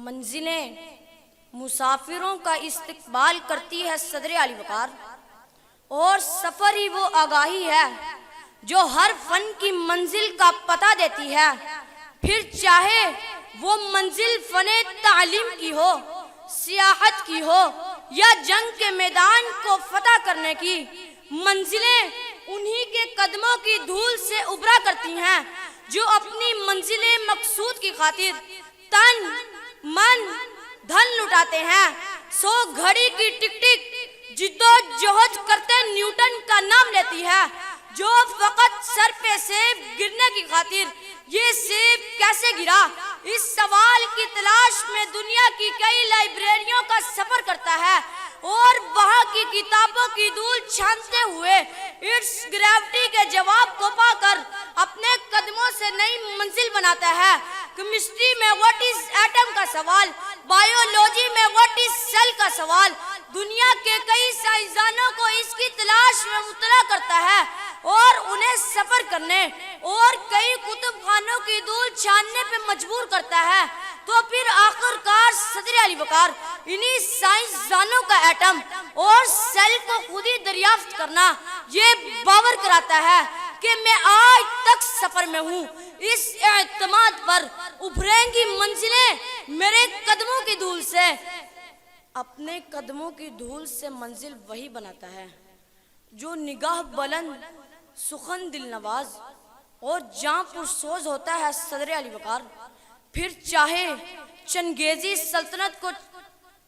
منزلیں مسافروں کا استقبال کرتی ہے صدر علی وقار، اور سفر ہی وہ آگاہی ہے جو ہر فن کی منزل کا پتہ دیتی ہے، پھر چاہے وہ منزل فن تعلیم کی ہو، سیاحت کی ہو یا جنگ کے میدان کو فتح کرنے کی۔ منزلیں انہی کے قدموں کی دھول سے ابھرا کرتی ہیں جو اپنی منزل مقصود کی خاطر تن من دھن لٹاتے ہیں۔ سو گھڑی کی ٹک ٹک جد و جہد کرتے نیوٹن کا نام لیتی ہے، جو فقط سر پہ سیب گرنے کی خاطر یہ سیب کیسے گرا، اس سوال کی تلاش میں دنیا کی کئی لائبریریوں کا سفر کرتا ہے اور وہاں کی کتابوں کی دھول چھانتے ہوئے اٹس گریوٹی کے جواب کو پا کر اپنے قدموں سے نئی منزل بناتا ہے۔ کیمسٹری میں واٹ از ایٹم کا سوال، بائیولوجی میں واٹ از سیل کا سوال دنیا کے کئی سائنسدانوں کو اس کی تلاش میں مبتلا کرتا ہے اور انہیں سفر کرنے اور کئی کتب خانوں کی دھول چھاننے پہ مجبور کرتا ہے۔ تو پھر آخر کار صدر علی وقار انہی سائنسدانوں کا ایٹم اور سیل کو خود ہی دریافت کرنا یہ باور کراتا ہے کہ میں آج تک سفر میں ہوں، اس اعتماد پر ابھریں گی منزلیں میرے قدموں کی دھول سے۔ اپنے قدموں کی دھول سے منزل وہی بناتا ہے جو نگاہ بلند، سخن دل نواز اور جاں پرسوز ہوتا ہے صدر علی وقار۔ پھر چاہے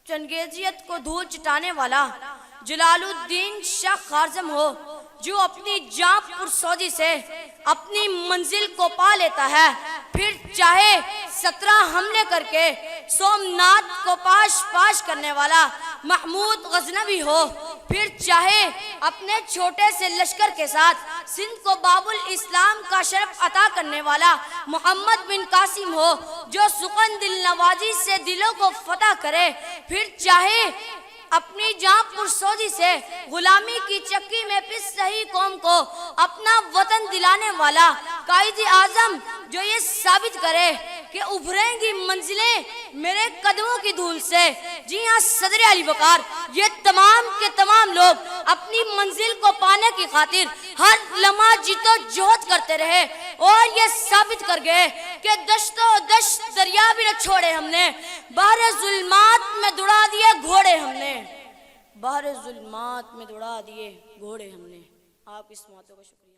چنگیزیت کو دھول چٹانے والا جلال الدین شاہ خوارزم ہو جو اپنی جاں پرسوزی سے اپنی منزل کو پا لیتا ہے، پھر چاہے 17 حملے کر کے سومناتھ کو پاش کرنے والا محمود غزنوی ہو، پھر چاہے اپنے چھوٹے سے لشکر کے ساتھ سندھ کو باب الاسلام کا شرف عطا کرنے والا محمد بن قاسم ہو جو سخن دل نوازی سے دلوں کو فتح کرے، پھر چاہے اپنی جاں پرسوزی سے غلامی کی چکی میں پس رہی قوم کو اپنا وطن دلانے والا قائد اعظم جو یہ ثابت کرے کہ ابھریں گی منزلیں میرے قدموں کی دھول سے۔ جی ہاں صدر علی وقار یہ تمام کے تمام لوگ اپنی منزل کو پانے کی خاطر ہر لمحہ جد و جہد کرتے رہے اور یہ ثابت کر گئے کہ دشت و دشت دریا بھی نہ چھوڑے ہم نے، بحر ظلمات میں دوڑا دیے گھوڑے ہم نے، بحر ظلمات میں دوڑا دیے گھوڑے ہم نے۔ آپ اس موت کا شکریہ۔